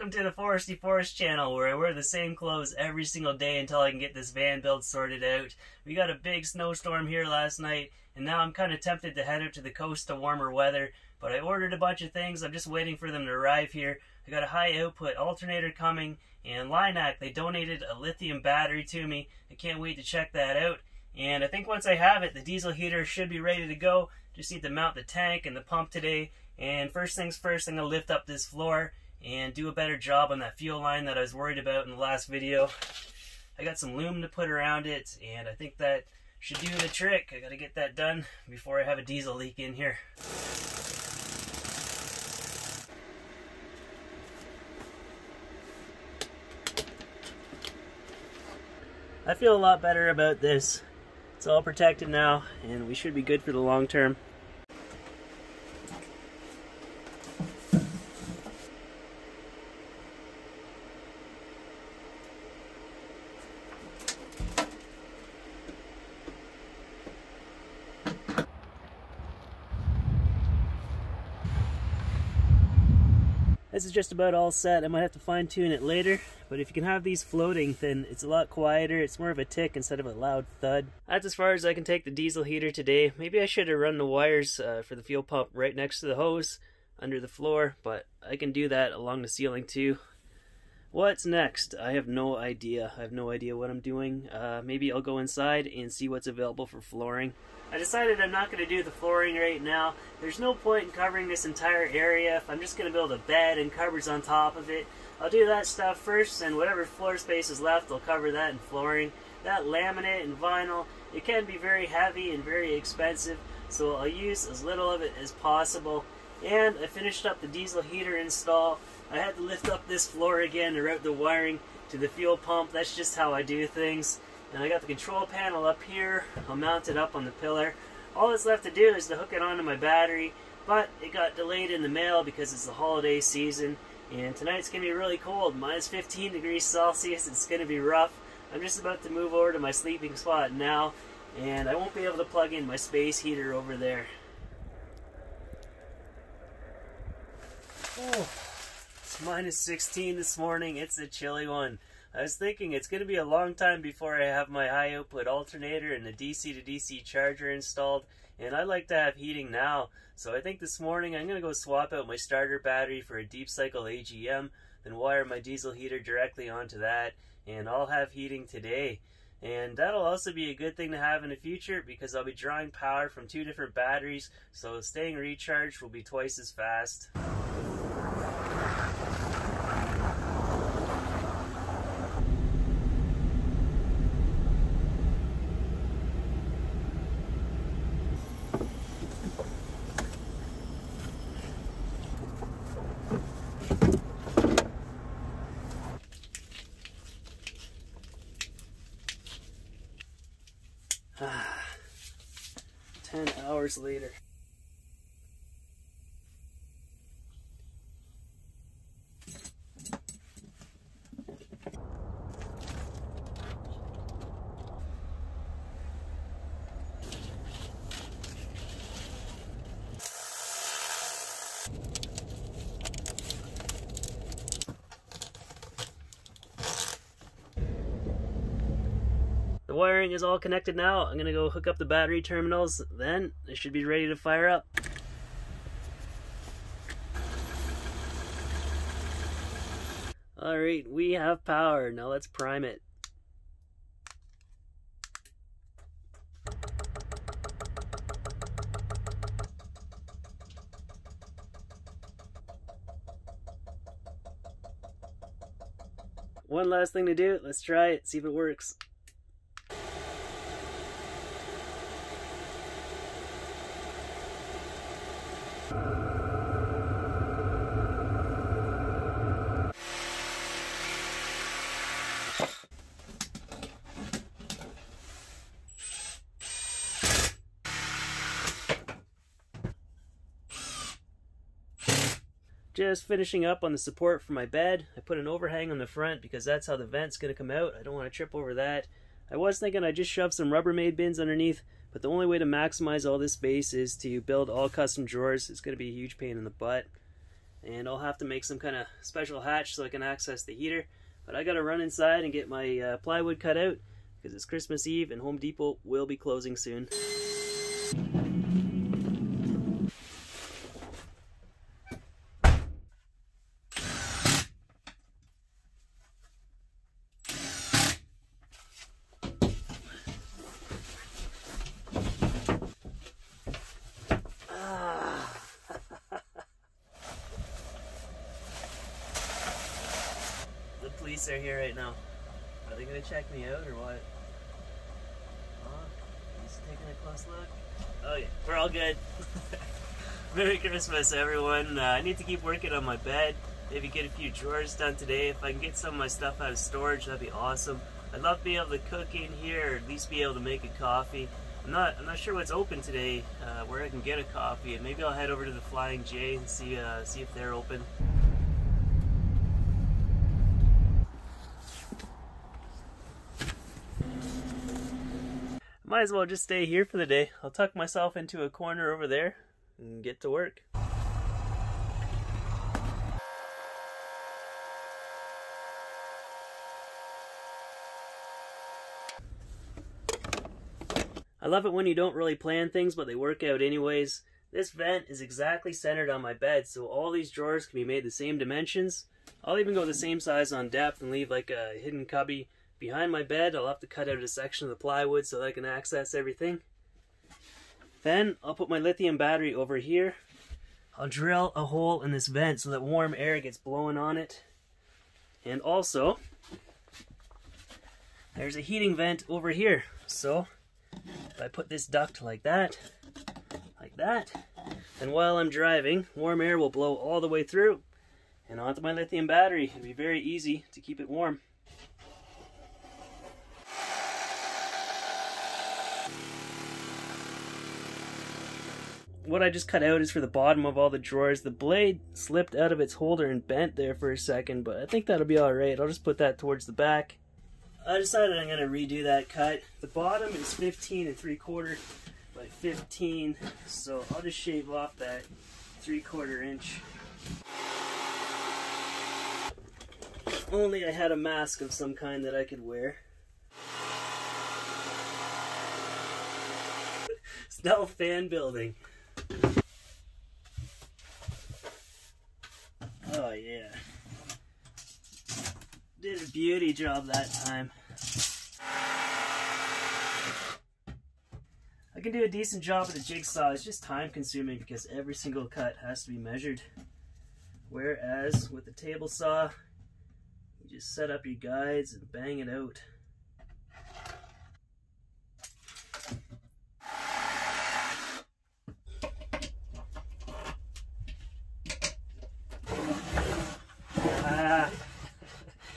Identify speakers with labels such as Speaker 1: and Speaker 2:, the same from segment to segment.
Speaker 1: Welcome to the Foresty Forest channel, where I wear the same clothes every single day until I can get this van build sorted out. We got a big snowstorm here last night, and now I'm kind of tempted to head out to the coast to warmer weather, but I ordered a bunch of things. I'm just waiting for them to arrive here. I got a high output alternator coming, and Linac, they donated a lithium battery to me. I can't wait to check that out. And I think once I have it, the diesel heater should be ready to go. Just need to mount the tank and the pump today. And first things first, I'm going to lift up this floor and do a better job on that fuel line that I was worried about in the last video. I got some loom to put around it, and I think that should do the trick. I got to get that done before I have a diesel leak in here. I feel a lot better about this. It's all protected now, and we should be good for the long term. This is just about all set. I might have to fine tune it later, but if you can have these floating, then it's a lot quieter. It's more of a tick instead of a loud thud. That's as far as I can take the diesel heater today. Maybe I should have run the wires for the fuel pump right next to the hose under the floor, but I can do that along the ceiling too. What's next? I have no idea. I have no idea what I'm doing. Maybe I'll go inside and see what's available for flooring. I decided I'm not going to do the flooring right now. There's no point in covering this entire area if I'm just going to build a bed and cupboards on top of it. I'll do that stuff first, and whatever floor space is left, I'll cover that in flooring. That laminate and vinyl, it can be very heavy and very expensive, so I'll use as little of it as possible. And I finished up the diesel heater install. I had to lift up this floor again to route the wiring to the fuel pump. That's just how I do things. And I got the control panel up here. I'll mount it up on the pillar. All that's left to do is to hook it onto my battery, but it got delayed in the mail because it's the holiday season, and tonight's going to be really cold, minus 15 degrees Celsius. It's going to be rough. I'm just about to move over to my sleeping spot now, and I won't be able to plug in my space heater over there. Oh, it's minus 16 this morning. It's a chilly one. I was thinking it's going to be a long time before I have my high output alternator and the DC to DC charger installed, and I like to have heating now. So I think this morning I'm going to go swap out my starter battery for a deep cycle AGM, then wire my diesel heater directly onto that, and I'll have heating today. And that'll also be a good thing to have in the future because I'll be drawing power from 2 different batteries, so staying recharged will be twice as fast. Ah, 10 hours later. The wiring is all connected now. I'm gonna go hook up the battery terminals, then they should be ready to fire up. Alright, we have power. Now let's prime it. One last thing to do. Let's try it, see if it works. Just finishing up on the support for my bed. I put an overhang on the front because that's how the vent's going to come out. I don't want to trip over that. I was thinking I'd just shove some Rubbermaid bins underneath, but the only way to maximize all this space is to build all custom drawers. It's going to be a huge pain in the butt. and I'll have to make some kind of special hatch so I can access the heater. But I gotta run inside and get my plywood cut out because it's Christmas Eve and Home Depot will be closing soon. The police are here right now. Are they gonna check me out or what? Oh, he's taking a close look. Oh yeah, we're all good. Merry Christmas, everyone. I need to keep working on my bed. Maybe get a few drawers done today. If I can get some of my stuff out of storage, that'd be awesome. I'd love to be able to cook in here, or at least be able to make a coffee. I'm not sure what's open today, where I can get a coffee, and maybe I'll head over to the Flying J and see if they're open. Might as well just stay here for the day. I'll tuck myself into a corner over there and get to work. I love it when you don't really plan things, but they work out anyways. This vent is exactly centered on my bed, so all these drawers can be made the same dimensions. I'll even go the same size on depth and leave like a hidden cubby behind my bed. I'll have to cut out a section of the plywood so that I can access everything. Then I'll put my lithium battery over here. I'll drill a hole in this vent so that warm air gets blowing on it. And also, there's a heating vent over here. So if I put this duct like that, then while I'm driving, warm air will blow all the way through and onto my lithium battery. It'll be very easy to keep it warm. What I just cut out is for the bottom of all the drawers. The blade slipped out of its holder and bent there for a second, but I think that'll be alright. I'll just put that towards the back. I decided I'm going to redo that cut. The bottom is 15 3/4 by 15, so I'll just shave off that 3/4 inch. If only I had a mask of some kind that I could wear. Stealth fan building. Oh yeah. Did a beauty job that time. I can do a decent job with the jigsaw. It's just time consuming because every single cut has to be measured. Whereas with the table saw, you just set up your guides and bang it out.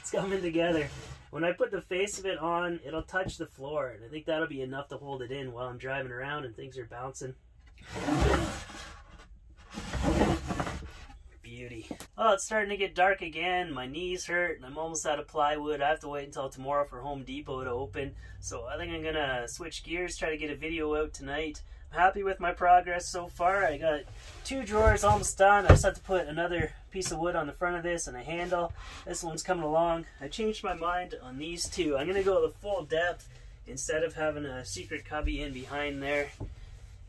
Speaker 1: It's coming together. When I put the face of it on, it'll touch the floor, and I think that'll be enough to hold it in while I'm driving around and things are bouncing. Beauty. Oh, it's starting to get dark again. My knees hurt, and I'm almost out of plywood. I have to wait until tomorrow for Home Depot to open, so I think I'm gonna switch gears, try to get a video out tonight. I'm happy with my progress so far. I got 2 drawers almost done. I just have to put another piece of wood on the front of this and a handle. This one's coming along. I changed my mind on these 2. I'm going to go the full depth instead of having a secret cubby in behind there.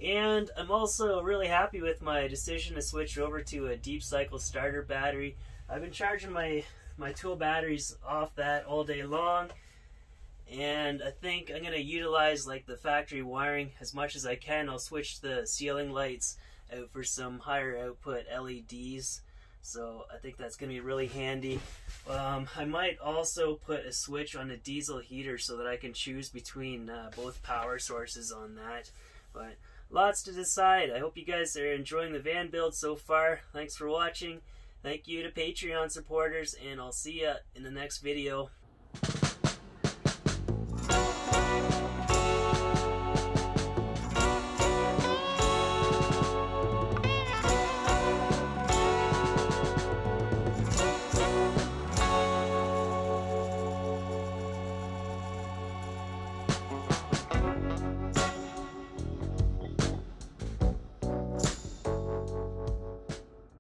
Speaker 1: And I'm also really happy with my decision to switch over to a deep cycle starter battery. I've been charging my tool batteries off that all day long. And I think I'm going to utilize like the factory wiring as much as I can. I'll switch the ceiling lights out for some higher output LEDs. So I think that's going to be really handy. I might also put a switch on the diesel heater so that I can choose between both power sources on that. But lots to decide. I hope you guys are enjoying the van build so far. Thanks for watching. Thank you to Patreon supporters, and I'll see ya in the next video.